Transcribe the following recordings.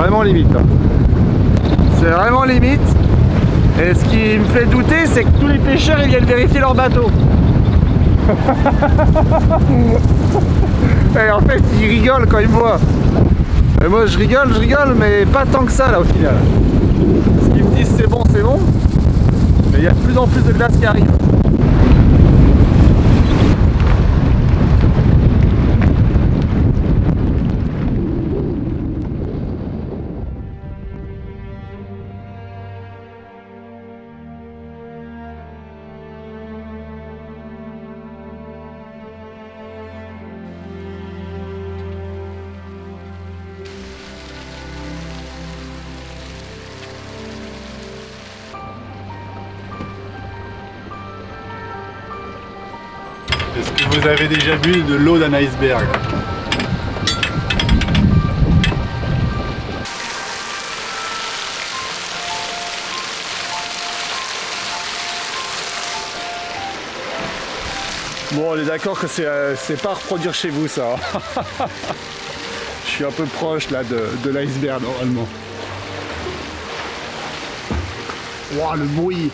vraiment limite. Hein. C'est vraiment limite. Et ce qui me fait douter, c'est que tous les pêcheurs ils viennent vérifier leur bateau. Et en fait, ils rigolent quand ils me voient. Et moi, je rigole, mais pas tant que ça là au final. Parce qu'ils me disent c'est bon, mais il y a de plus en plus de glace qui arrive. Est-ce que vous avez déjà vu de l'eau d'un iceberg? Bon, on est d'accord que c'est pas à reproduire chez vous ça. Je suis un peu proche là de l'iceberg normalement. Wow, le bruit.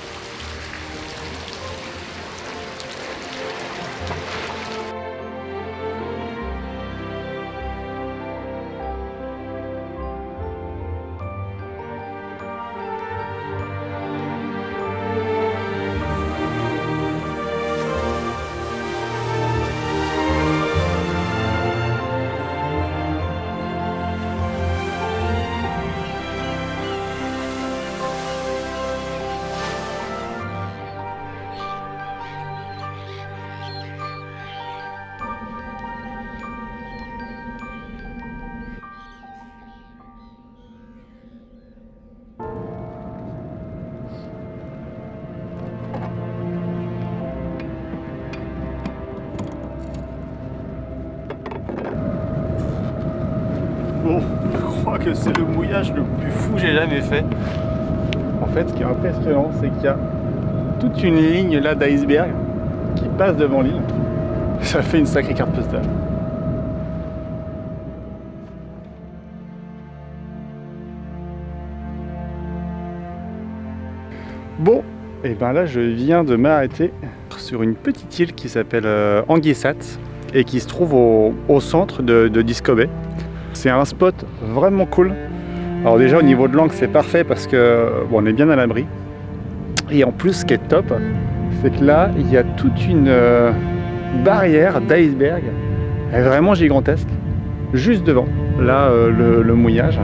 Bon, je crois que c'est le mouillage le plus fou que j'ai jamais fait. En fait, ce qui est impressionnant, c'est qu'il y a toute une ligne là d'iceberg qui passe devant l'île. Ça fait une sacrée carte postale. Bon, et bien là je viens de m'arrêter sur une petite île qui s'appelle Anguissat et qui se trouve au centre de Disko Bay. C'est un spot vraiment cool. Alors déjà au niveau de l'angle c'est parfait parce que bon, on est bien à l'abri. Et en plus ce qui est top, c'est que là il y a toute une barrière d'iceberg. Elle est vraiment gigantesque. Juste devant, là le mouillage.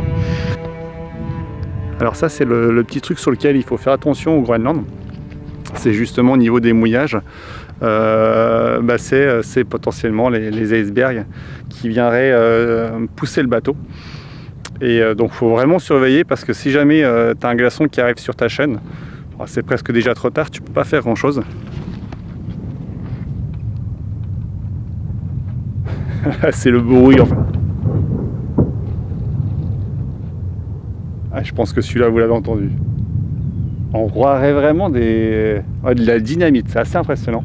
Alors ça c'est le petit truc sur lequel il faut faire attention au Groenland. C'est justement au niveau des mouillages. C'est potentiellement les icebergs qui viendraient pousser le bateau. Et donc il faut vraiment surveiller parce que si jamais tu as un glaçon qui arrive sur ta chaîne, c'est presque déjà trop tard, tu peux pas faire grand chose. C'est le bruit enfin. Ah, je pense que celui-là vous l'avez entendu. On croirait vraiment de la dynamite, c'est assez impressionnant.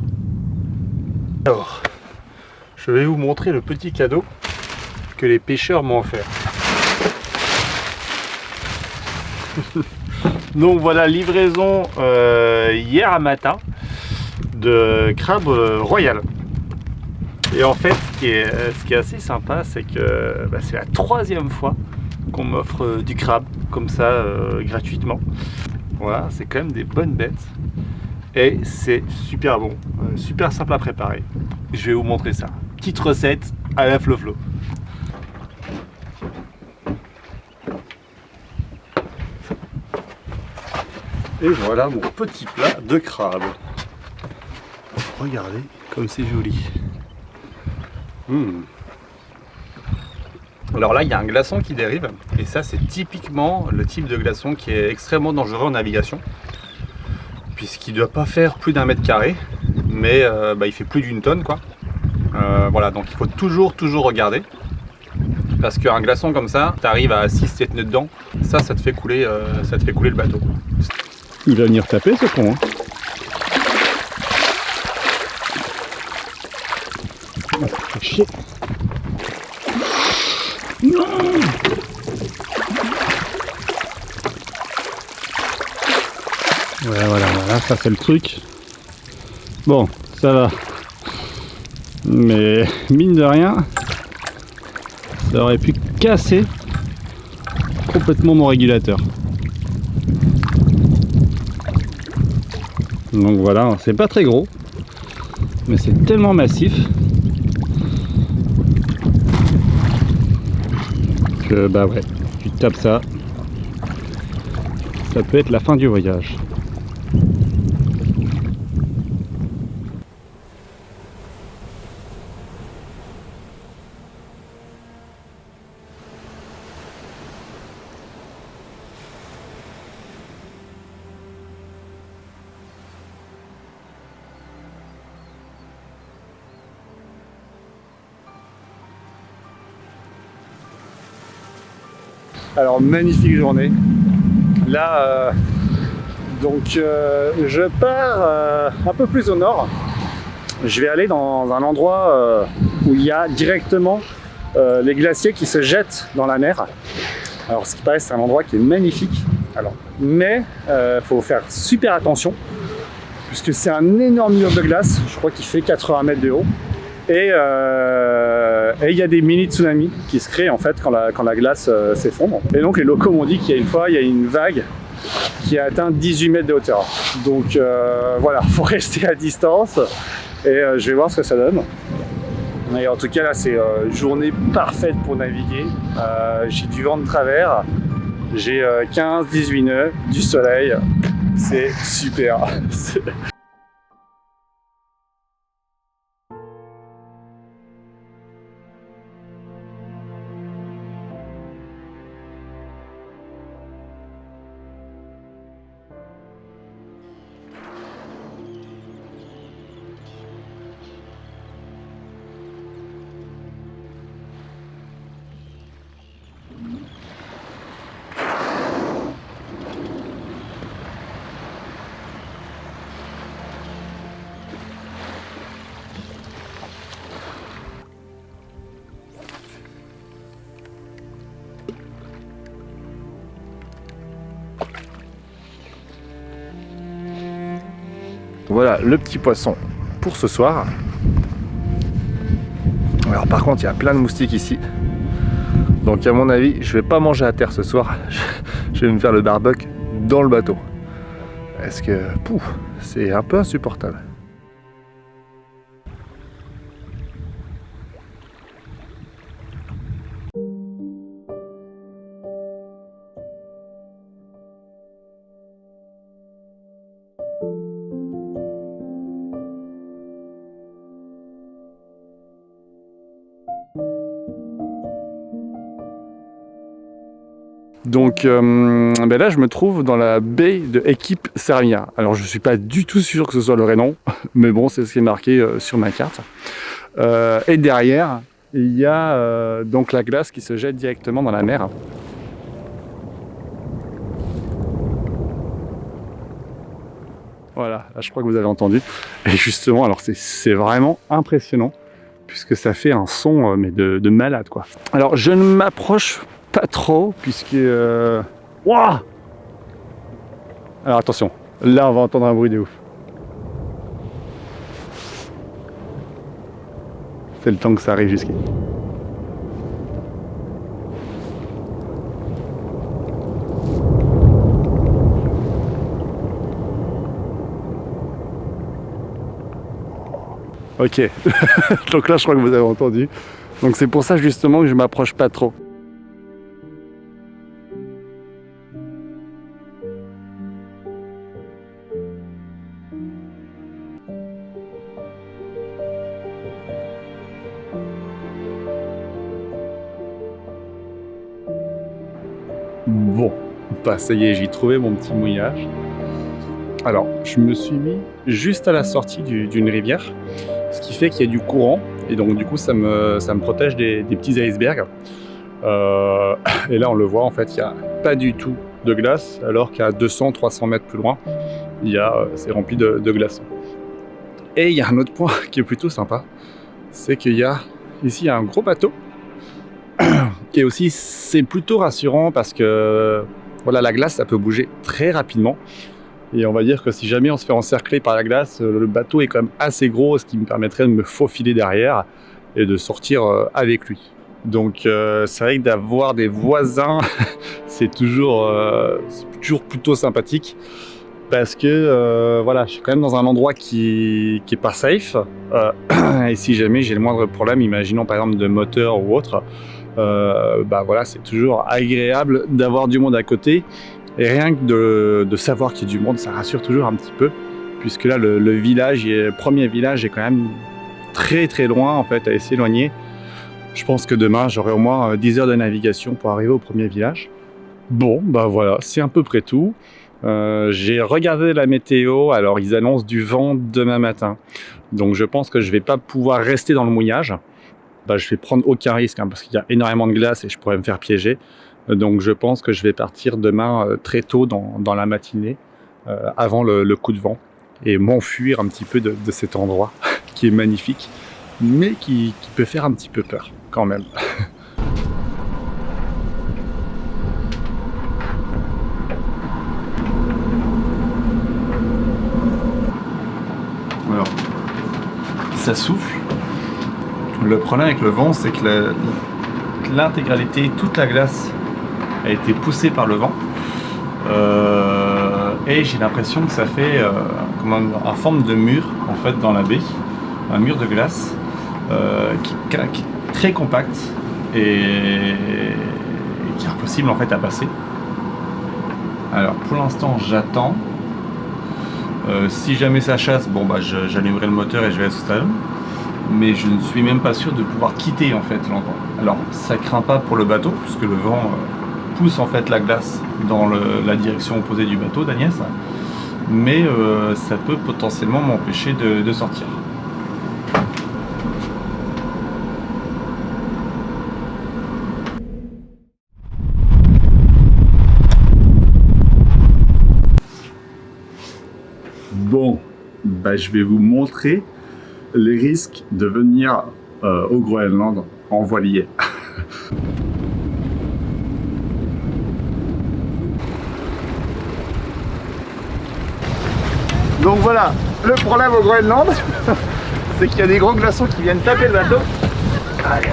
Alors, je vais vous montrer le petit cadeau que les pêcheurs m'ont offert. Donc voilà, livraison hier matin de crabe royal. Et en fait, ce qui est assez sympa, c'est que c'est la 3e fois qu'on m'offre du crabe comme ça gratuitement. Voilà, c'est quand même des bonnes bêtes. Et c'est super bon, super simple à préparer. Je vais vous montrer ça. Petite recette à la Flo-Flo. Et voilà mon petit plat de crabe. Regardez comme c'est joli. Alors là, il y a un glaçon qui dérive. Et ça, c'est typiquement le type de glaçon qui est extrêmement dangereux en navigation. Puisqu'il ne doit pas faire plus d'1 mètre carré. Mais il fait plus d'1 tonne, quoi. Voilà, donc il faut toujours regarder. Parce qu'un glaçon comme ça, tu arrives à 6-7 nœuds dedans. Ça te fait couler le bateau. Il va venir taper ce con. Hein. Oh, ça fait chier. Non. Voilà, ça c'est le truc. Bon, ça va. Mais mine de rien, ça aurait pu casser complètement mon régulateur. Donc voilà, c'est pas très gros, mais c'est tellement massif que bah ouais, tu tapes ça, ça peut être la fin du voyage. Alors magnifique journée. Là, je pars un peu plus au nord. Je vais aller dans un endroit où il y a directement les glaciers qui se jettent dans la mer. Alors ce qui paraît, c'est un endroit qui est magnifique. Alors, mais faut faire super attention puisque c'est un énorme mur de glace. Je crois qu'il fait 80 mètres de haut. Et il y a des mini tsunamis qui se créent en fait quand la glace s'effondre. Et donc les locaux m'ont dit qu'il y a une fois, il y a une vague qui a atteint 18 mètres de hauteur. Donc voilà, faut rester à distance et je vais voir ce que ça donne. Et en tout cas là c'est une journée parfaite pour naviguer. J'ai du vent de travers, j'ai 15-18 nœuds, du soleil, c'est super. Voilà le petit poisson pour ce soir. Alors par contre il y a plein de moustiques ici. Donc à mon avis je vais pas manger à terre ce soir. Je vais me faire le barbecue dans le bateau. Parce que c'est un peu insupportable. Donc là je me trouve dans la baie de Équipe Sermia. Alors je suis pas du tout sûr que ce soit le Rénon, mais bon c'est ce qui est marqué sur ma carte. Et derrière il y a donc la glace qui se jette directement dans la mer. Voilà, là, je crois que vous avez entendu. Et justement, alors c'est vraiment impressionnant puisque ça fait un son mais de malade quoi. Alors je ne m'approche pas trop puisque Wouah! Alors attention, là on va entendre un bruit de ouf. C'est le temps que ça arrive jusqu'ici. Ok, donc là je crois que vous avez entendu. Donc c'est pour ça justement que je m'approche pas trop. Bon, bah ça y est, j'ai trouvé mon petit mouillage. Alors, je me suis mis juste à la sortie d'une rivière, ce qui fait qu'il y a du courant, et donc du coup ça me protège des petits icebergs. Et là on le voit, en fait, il n'y a pas du tout de glace, alors qu'à 200-300 mètres plus loin, c'est rempli de glaçons. Et il y a un autre point qui est plutôt sympa, c'est qu'il y a ici un gros bateau. Et aussi c'est plutôt rassurant parce que voilà, la glace ça peut bouger très rapidement. Et on va dire que si jamais on se fait encercler par la glace, le bateau est quand même assez gros, ce qui me permettrait de me faufiler derrière et de sortir avec lui. Donc c'est vrai que d'avoir des voisins, c'est toujours plutôt sympathique. Parce que voilà, je suis quand même dans un endroit qui est pas safe. Et si jamais j'ai le moindre problème, imaginons par exemple de moteur ou autre, bah voilà, c'est toujours agréable d'avoir du monde à côté. Et rien que de savoir qu'il y a du monde, ça rassure toujours un petit peu. Puisque là, le premier village est quand même très très loin en fait, à s'éloigner. Je pense que demain, j'aurai au moins 10 heures de navigation pour arriver au premier village. Bon, bah voilà, c'est à peu près tout. J'ai regardé la météo, alors ils annoncent du vent demain matin. Donc je pense que je vais pas pouvoir rester dans le mouillage. Bah, je vais prendre aucun risque parce qu'il y a énormément de glace et je pourrais me faire piéger. Donc je pense que je vais partir demain très tôt dans la matinée, avant le coup de vent, et m'enfuir un petit peu de cet endroit qui est magnifique, mais qui peut faire un petit peu peur quand même. Alors, ça souffle. Le problème avec le vent, c'est que l'intégralité, toute la glace a été poussée par le vent. Et j'ai l'impression que ça fait en forme de mur en fait dans la baie, un mur de glace qui est très compact et qui est impossible en fait à passer. Alors pour l'instant j'attends. Si jamais ça chasse, bon bah j'allumerai le moteur et je vais être au stade. Mais je ne suis même pas sûr de pouvoir quitter en fait l'endroit. Alors ça craint pas pour le bateau puisque le vent pousse en fait la glace dans la direction opposée du bateau d'Agnès, mais ça peut potentiellement m'empêcher de sortir. Bon, bah, je vais vous montrer les risques de venir au Groenland en voilier. Donc voilà, le problème au Groenland, c'est qu'il y a des gros glaçons qui viennent taper le bateau. Allez.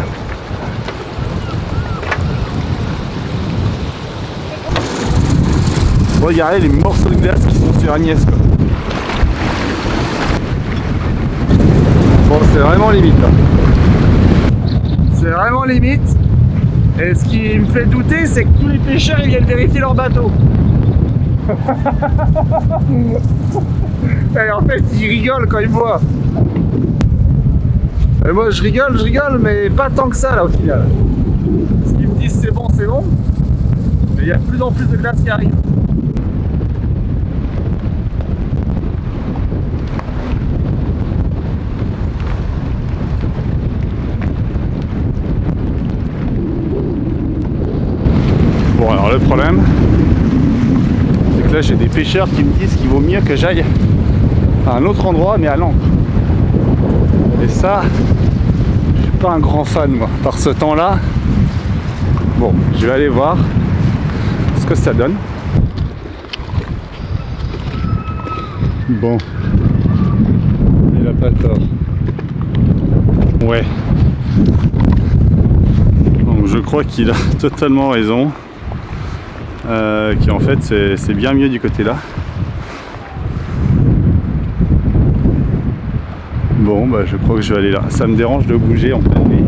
Regardez les morceaux de glace qui sont sur Agnès, quoi. Bon, c'est vraiment limite là. C'est vraiment limite. Et ce qui me fait douter, c'est que tous les pêcheurs ils viennent vérifier leur bateau. Et en fait, ils rigolent quand ils me voient. Et moi, je rigole, mais pas tant que ça là au final. Parce qu'ils me disent c'est bon, mais il y a de plus en plus de glace qui arrive. Bon, alors le problème, c'est que là j'ai des pêcheurs qui me disent qu'il vaut mieux que j'aille à un autre endroit, mais à l'ancre. Et ça, je suis pas un grand fan moi, par ce temps-là. Bon, je vais aller voir ce que ça donne. Bon, il a pas tort. Ouais. Donc je crois qu'il a totalement raison. Qui en fait c'est bien mieux du côté là. Bon bah je crois que je vais aller là. Ça me dérange de bouger en pleine nuit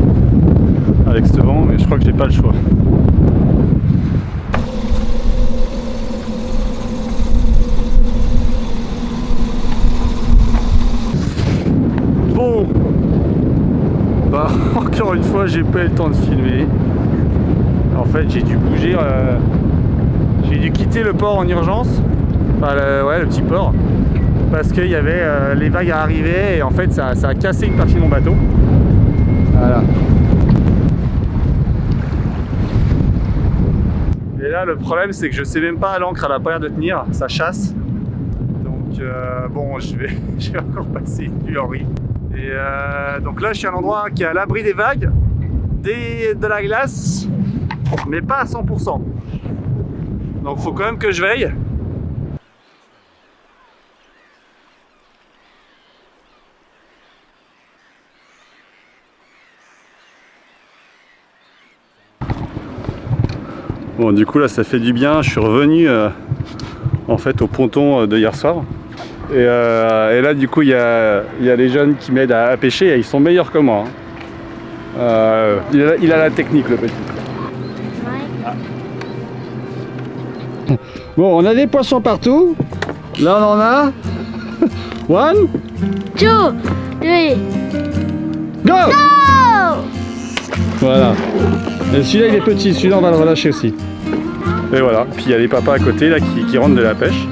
avec ce vent, mais je crois que j'ai pas le choix. Bon bah encore une fois j'ai pas eu le temps de filmer. En fait j'ai dû bouger. J'ai dû quitter le port en urgence, enfin le petit port, parce qu'il y avait les vagues à arriver et en fait ça a cassé une partie de mon bateau. Voilà. Et là le problème c'est que je sais même pas, l'ancre elle a pas l'air de tenir, ça chasse. Donc bon je vais encore passer une nuit en riz. Et donc là je suis à un endroit qui est à l'abri des vagues, de la glace, mais pas à 100%. Donc faut quand même que je veille. Bon, du coup là ça fait du bien, je suis revenu en fait au ponton de hier soir. Et là du coup il y a les jeunes qui m'aident à pêcher et ils sont meilleurs que moi. Il a la technique le petit. Bon, on a des poissons partout. Là on en a. One, two, three, go! go! Voilà. Et celui-là il est petit, celui-là on va le relâcher aussi. Et voilà, puis il y a les papas à côté là qui rentrent de la pêche.